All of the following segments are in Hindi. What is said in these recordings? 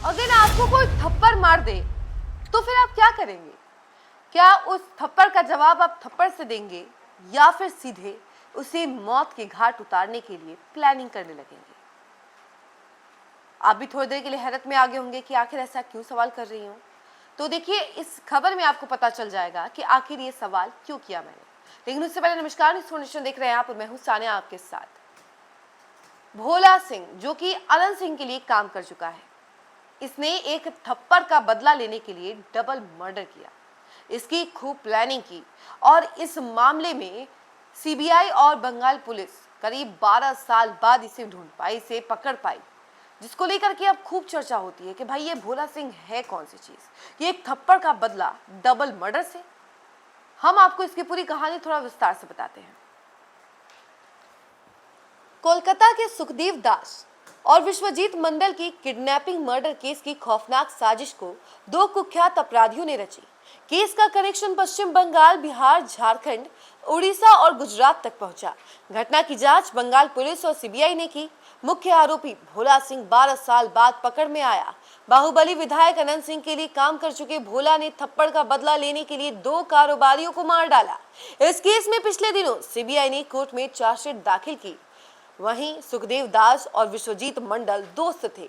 अगर आपको कोई थप्पड़ मार दे तो फिर आप क्या करेंगे? क्या उस थप्पड़ का जवाब आप थप्पड़ से देंगे या फिर सीधे उसे मौत के घाट उतारने के लिए प्लानिंग करने लगेंगे? आप भी थोड़ी देर के लिए हैरत में आ गए होंगे कि आखिर ऐसा क्यों सवाल कर रही हूँ। तो देखिए, इस खबर में आपको पता चल जाएगा कि आखिर ये सवाल क्यों किया मैंने। लेकिन उससे पहले नमस्कार, इन्फॉर्मेशन देख रहे हैं आप और मैं हूं सानिया आपके साथ। भोला सिंह जो कि अनंत सिंह के लिए काम कर चुका है, इसने एक थप्पड़ का बदला लेने के लिए डबल मर्डर किया। इसकी खूब प्लानिंग की और इस मामले में सीबीआई और बंगाल पुलिस करीब 12 साल बाद इसे ढूंढ पाई, इसे पकड़ पाई, जिसको लेकर के अब खूब चर्चा होती है कि भाई ये भोला सिंह है कौन सी चीज, ये एक थप्पड़ का बदला डबल मर्डर से। हम आपको इसकी पूरी कहानी थोड़ा विस्तार से बताते हैं। कोलकाता के सुखदेव दास और विश्वजीत मंडल की किडनैपिंग मर्डर केस की खौफनाक साजिश को दो कुख्यात अपराधियों ने रची। केस का कनेक्शन पश्चिम बंगाल, बिहार, झारखंड, उड़ीसा और गुजरात तक पहुंचा। घटना की जांच बंगाल पुलिस और सीबीआई ने की। मुख्य आरोपी भोला सिंह 12 साल बाद पकड़ में आया। बाहुबली विधायक अनंत सिंह के लिए काम कर चुके भोला ने थप्पड़ का बदला लेने के लिए 2 कारोबारियों को मार डाला। इस केस में पिछले दिनों सीबीआई ने कोर्ट में चार्जशीट दाखिल की। वहीं सुखदेव दास और विश्वजीत मंडल दोस्त थे,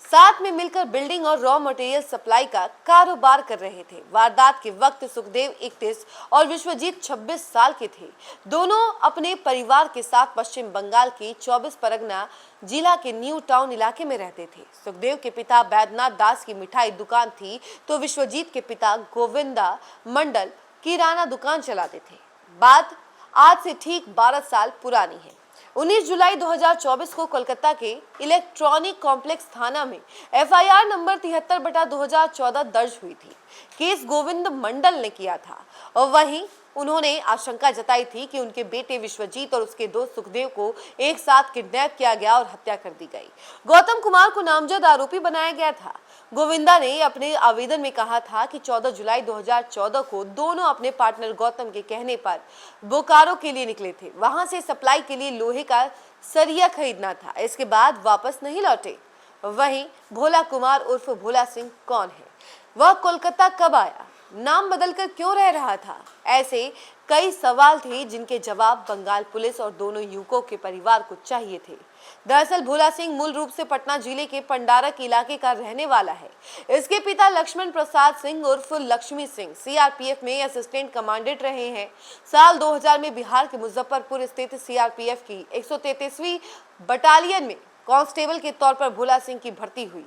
साथ में मिलकर बिल्डिंग और रॉ मटेरियल सप्लाई का कारोबार कर रहे थे। वारदात के वक्त सुखदेव 31 और विश्वजीत 26 साल के थे। दोनों अपने परिवार के साथ पश्चिम बंगाल के 24 परगना जिला के न्यू टाउन इलाके में रहते थे। सुखदेव के पिता बैद्यनाथ दास की मिठाई दुकान थी तो विश्वजीत के पिता गोविंदा मंडल किराना दुकान चलाते थे। बात आज से ठीक 12 साल पुरानी है। 19 जुलाई 2024 को कोलकाता के इलेक्ट्रॉनिक कॉम्प्लेक्स थाना में एफआईआर नंबर 73/2014 दर्ज हुई थी। केस गोविंद मंडल ने किया था और वहीं उन्होंने आशंका जताई थी कि उनके बेटे विश्वजीत और उसके दोस्त सुखदेव को एक साथ किडनैप किया गया और हत्या कर दी गई। गौतम कुमार को नामजद आरोपी बनाया गया था। गोविंदा ने अपने आवेदन में कहा था कि 14 जुलाई 2014 को दोनों अपने पार्टनर गौतम के कहने पर बोकारो के लिए निकले थे। वहां से सप्लाई के लिए लोहे का सरिया खरीदना था। इसके बाद वापस नहीं लौटे। वहीं भोला कुमार उर्फ भोला सिंह कौन है, वह कोलकाता कब आया, नाम बदलकर क्यों रह रहा था, ऐसे कई सवाल थे जिनके जवाब बंगाल पुलिस और दोनों युवकों के परिवार को चाहिए थे। दरअसल भोला सिंह मूल रूप से पटना जिले के पंडारक इलाके का रहने वाला है। इसके पिता लक्ष्मण प्रसाद सिंह उर्फ लक्ष्मी सिंह सीआरपीएफ में असिस्टेंट कमांडेंट रहे हैं। साल 2000 में बिहार के मुजफ्फरपुर स्थित सीआरपीएफ की 133वीं बटालियन में कांस्टेबल के तौर पर भोला सिंह की भर्ती हुई।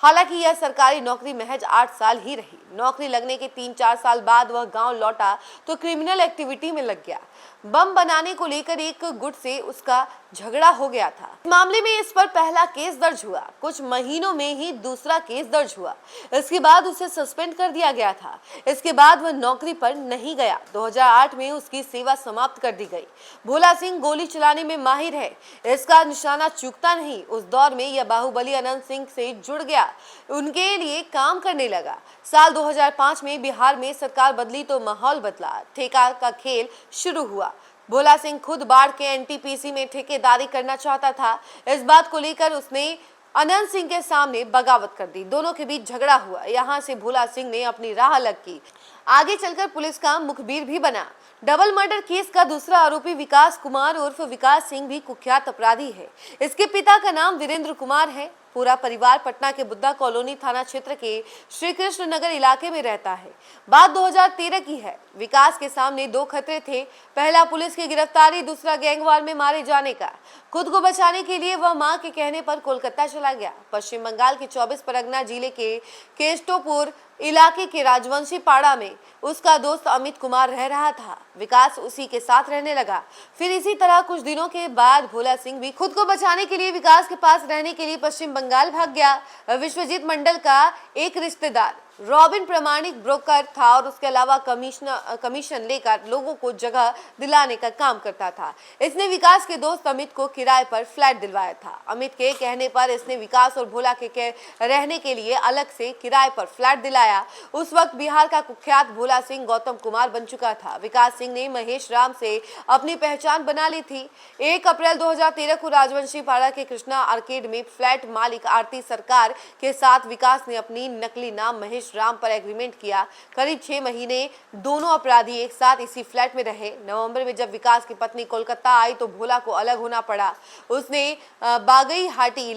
हालांकि यह सरकारी नौकरी महज 8 साल ही रही। नौकरी लगने के 3-4 साल बाद वह गांव लौटा तो क्रिमिनल एक्टिविटी में लग गया। बम बनाने को लेकर एक गुट से उसका झगड़ा हो गया था। इस मामले में इस पर पहला केस दर्ज हुआ। कुछ महीनों में ही दूसरा केस दर्ज हुआ। इसके बाद उसे सस्पेंड कर दिया गया था। इसके बाद वह नौकरी पर नहीं गया। 2008 में उसकी सेवा समाप्त कर दी गई। भोला सिंह गोली चलाने में माहिर है, इसका निशाना चूकता नहीं। उस दौर में यह बाहुबली अनंत सिंह से जुड़ गया, उनके लिए काम करने लगा। साल 2005 में बिहार में सरकार बदली तो माहौल बदला, ठेका का खेल शुरू हुआ। भोला सिंह खुद बाढ़ के एनटीपीसी में ठेकेदारी करना चाहता था। इस बात को लेकर उसने अनंत सिंह के सामने बगावत कर दी। दोनों के बीच झगड़ा हुआ। यहाँ से भोला सिंह ने अपनी राह अलग की। आगे चलकर पुलिस का मुखबिर भी बना। डबल मर्डर केस का दूसरा आरोपी विकास कुमार उर्फ विकास सिंह भी कुख्यात अपराधी है। इसके पिता का नाम वीरेंद्र कुमार है। पूरा परिवार पटना के बुद्धा कॉलोनी थाना क्षेत्र के श्री कृष्ण नगर इलाके में रहता है। बात 2013 की है। विकास के सामने 2 खतरे थे। पहला पुलिस की गिरफ्तारी, दूसरा गैंगवार में मारे जाने का। खुद को बचाने के लिए वह मां के कहने पर कोलकाता चला गया। पश्चिम बंगाल के 24 परगना जिले के केस्टोपुर इलाके के राजवंशी पाड़ा में उसका दोस्त अमित कुमार रह रहा था। विकास उसी के साथ रहने लगा। फिर इसी तरह कुछ दिनों के बाद भोला सिंह भी खुद को बचाने के लिए विकास के पास रहने के लिए पश्चिम बंगाल भाग गया। विश्वजीत मंडल का एक रिश्तेदार रॉबिन प्रामाणिक ब्रोकर था और उसके अलावा कमीशन लेकर लोगों को जगह दिलाने का काम करता था। इसने विकास के दोस्त अमित को किराए पर फ्लैट दिलवाया था। अमित के कहने पर इसने विकास और भोला के रहने के लिए अलग से किराए पर फ्लैट दिलाया। उस वक्त बिहार का कुख्यात भोला सिंह गौतम कुमार बन चुका था। विकास सिंह ने महेश राम से अपनी पहचान बना ली थी। 1 अप्रैल 2013 को राजवंशी पाड़ा के कृष्णा आर्केड में फ्लैट मालिक आरती सरकार के साथ विकास ने अपनी नकली नाम महेश राम पर एग्रीमेंट किया। करीब 6 महीने दोनों अपराधी एक साथ इसी फ्लैट में रहे। नवंबर में जब विकास की पत्नी कोलकाता आई तो भोला को अलग होना पड़ा। उसने बागईहाटी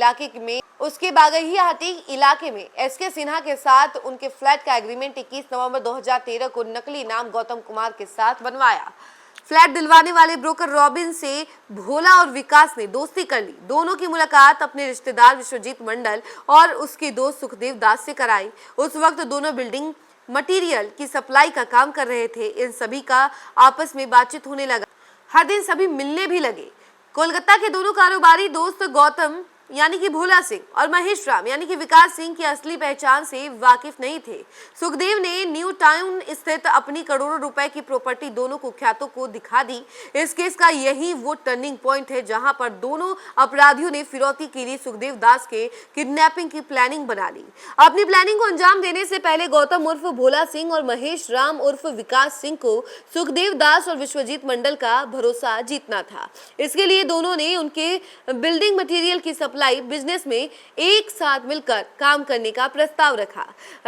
इलाके में एसके सिन्हा के साथ उनके फ्लैट का एग्रीमेंट 21 नवंबर 2013 को नकली नाम गौतम कुमार के साथ बनवाया। फ्लैट दिलवाने वाले ब्रोकर रॉबिन से भोला और विकास ने दोस्ती कर ली। दोनों की मुलाकात अपने रिश्तेदार विश्वजीत मंडल और उसके दोस्त सुखदेव दास से कराई। उस वक्त दोनों बिल्डिंग मटेरियल की सप्लाई का काम कर रहे थे। इन सभी का आपस में बातचीत होने लगा। हर दिन सभी मिलने भी लगे। कोलकाता के दोनों कारोबारी दोस्त गौतम यानी कि भोला सिंह और महेश राम यानी कि विकास सिंह की असली पहचान से वाकिफ नहीं थे। सुखदेव ने न्यू टाउन स्थित अपनी करोड़ों रुपए की प्रॉपर्टी दोनों कुख्यातों को दिखा दी। इस केस का यही वो टर्निंग पॉइंट है जहां पर दोनों अपराधियों ने फिरौती के लिए सुखदेव दास के किडनैपिंग की प्लानिंग बना ली। अपनी प्लानिंग को अंजाम देने से पहले गौतम उर्फ भोला सिंह और महेश राम उर्फ विकास सिंह को सुखदेव दास और विश्वजीत मंडल का भरोसा जीतना था। इसके लिए दोनों ने उनके बिल्डिंग मटेरियल की बिजनेस में एक साथ मिलकर काम करने का प्रस्ताव रखा।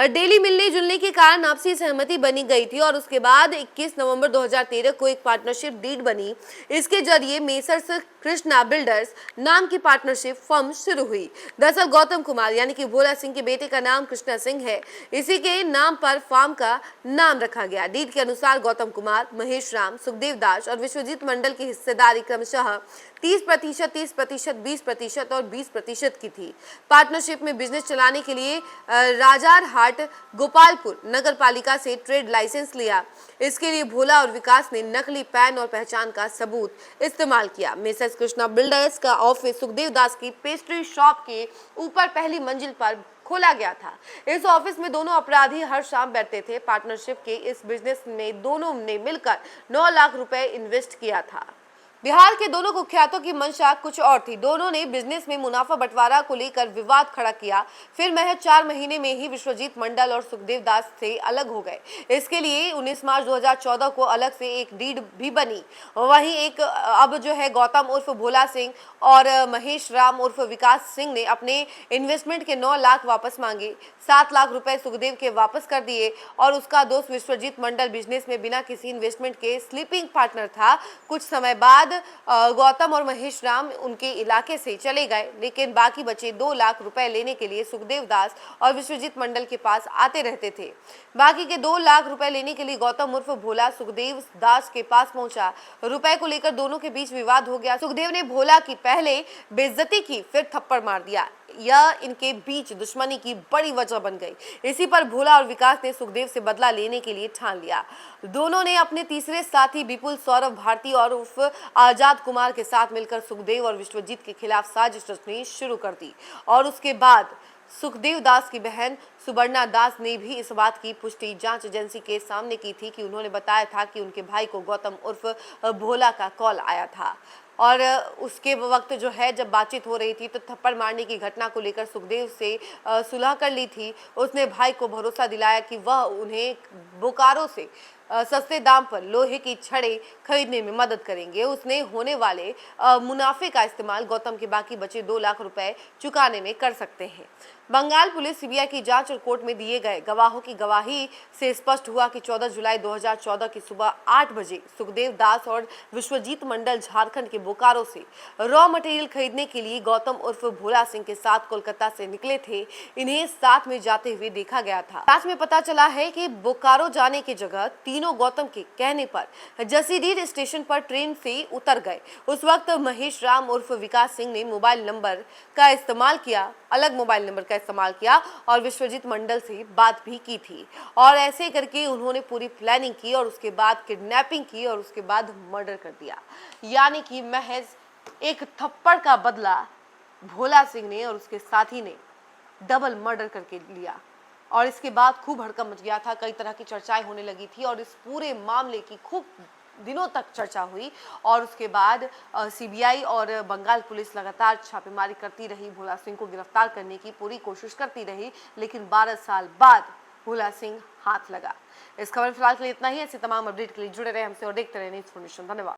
डेली मिलने जुलने के कारण आपसी सहमति बनी गई थी और उसके बाद 21 नवंबर 2013 को एक पार्टनरशिप डीड बनी। इसके जरिए मेसर्स कृष्णा बिल्डर्स नाम की पार्टनरशिप फर्म शुरू हुई। दरअसल गौतम कुमार यानी कि भोला सिंह के बेटे का नाम कृष्णा सिंह है। इसी के नाम पर फर्म का नाम रखा गया। डीड के अनुसार गौतम कुमार, महेश राम, सुखदेव दास और विश्वजीत मंडल की हिस्सेदारी क्रमशः 30%, 30%, 20% और 20% की थी। पार्टनरशिप में बिजनेस चलाने के लिए राजारहाट गोपालपुर नगर पालिका से ट्रेड लाइसेंस लिया। इसके लिए भोला और विकास ने नकली पैन और पहचान का सबूत इस्तेमाल किया। मिसेस कृष्णा बिल्डर्स का ऑफिस सुखदेव दास की पेस्ट्री शॉप के ऊपर पहली मंजिल पर खोला गया था। इस ऑफिस में दोनों अपराधी हर शाम बैठते थे। पार्टनरशिप के इस बिजनेस में दोनों ने मिलकर 9 लाख रुपए इन्वेस्ट किया था। बिहार के दोनों कुख्यातों की मंशा कुछ और थी। दोनों ने बिजनेस में मुनाफा बंटवारा को लेकर विवाद खड़ा किया। फिर महज 4 महीने में ही विश्वजीत मंडल और सुखदेव दास से अलग हो गए। इसके लिए 19 मार्च 2014 को अलग से एक डीड भी बनी। वहीं एक अब जो है गौतम उर्फ भोला सिंह और महेश राम उर्फ विकास सिंह ने अपने इन्वेस्टमेंट के 9 लाख वापस मांगे। 7 लाख रुपए सुखदेव के वापस कर दिए और उसका दोस्त विश्वजीत मंडल बिजनेस में बिना किसी इन्वेस्टमेंट के स्लीपिंग पार्टनर था। कुछ समय बाद गौतम और महेश राम उनके इलाके से चले गए, लेकिन बाकी बचे 2 लाख रुपए लेने के लिए सुखदेव दास और विश्वजीत मंडल के पास आते रहते थे। बाकी के 2 लाख रुपए लेने के लिए गौतम उर्फ भोला सुखदेव दास के पास पहुंचा। रुपए को लेकर दोनों के बीच विवाद हो गया। सुखदेव ने भोला की पहले बेइज्जती की, फिर थप्पड़ मार दिया। यह इनके बीच दुश्मनी की बड़ी वजह बन गई। इसी पर भोला और विकास ने सुखदेव से बदला लेने के लिए ठान लिया। दोनों ने अपने तीसरे साथी विपुल सौरभ भारती और उर्फ आजाद कुमार के साथ मिलकर सुखदेव और विश्वजीत के खिलाफ साजिश रचनी शुरू कर दी। और उसके बाद सुखदेव दास की बहन सुवर्णा दास ने भी इस बात की पुष्टि जांच एजेंसी के सामने की थी कि उन्होंने बताया था कि उनके भाई को गौतम उर्फ भोला का कॉल आया था और उसके वक्त जो है जब बातचीत हो रही थी तो थप्पड़ मारने की घटना को लेकर सुखदेव से सुलह कर ली थी। उसने भाई को भरोसा दिलाया कि वह उन्हें बोकारो से सस्ते दाम पर लोहे की छड़ें खरीदने में मदद करेंगे। उसने होने वाले मुनाफे का इस्तेमाल गौतम के बाकी बचे 2 लाख रुपए चुकाने में कर सकते हैं। बंगाल पुलिस सीबीआई की जांच और कोर्ट में दिए गए गवाहों की गवाही से स्पष्ट हुआ कि 14 जुलाई 2014 की सुबह 8 बजे सुखदेव दास और विश्वजीत मंडल झारखंड के बोकारो से रॉ मटेरियल खरीदने के लिए गौतम उर्फ भोला सिंह के साथ कोलकाता से निकले थे। इन्हें साथ में जाते हुए देखा गया था। जांच में पता चला है कि बोकारो जाने की जगह तीनों गौतम के कहने पर जसीडीह स्टेशन पर ट्रेन से उतर गए। उस वक्त महेश राम उर्फ विकास सिंह ने मोबाइल नंबर का इस्तेमाल किया, अलग मोबाइल नंबर का इस्तेमाल किया और विश्वजीत मंडल से बात भी की थी। और ऐसे करके उन्होंने पूरी प्लानिंग की और उसके बाद किडनैपिंग की और उसके बाद मर्डर कर दिया। यानी कि महज एक थप्पड़ का बदला भोला सिंह ने और उसके साथी ने डबल मर्डर करके लिया। और इसके बाद खूब हड़कंप मच गया था, कई तरह की चर्चाएं होने लगी थी और इस पूरे मामले की खूब दिनों तक चर्चा हुई। और उसके बाद सीबीआई और बंगाल पुलिस लगातार छापेमारी करती रही, भोला सिंह को गिरफ्तार करने की पूरी कोशिश करती रही, लेकिन 12 साल बाद भोला सिंह हाथ लगा। इस खबर फिलहाल के लिए इतना ही। ऐसे तमाम अपडेट के लिए जुड़े रहे हमसे और देखते रहे न्यूज़ 4 नेशन। धन्यवाद।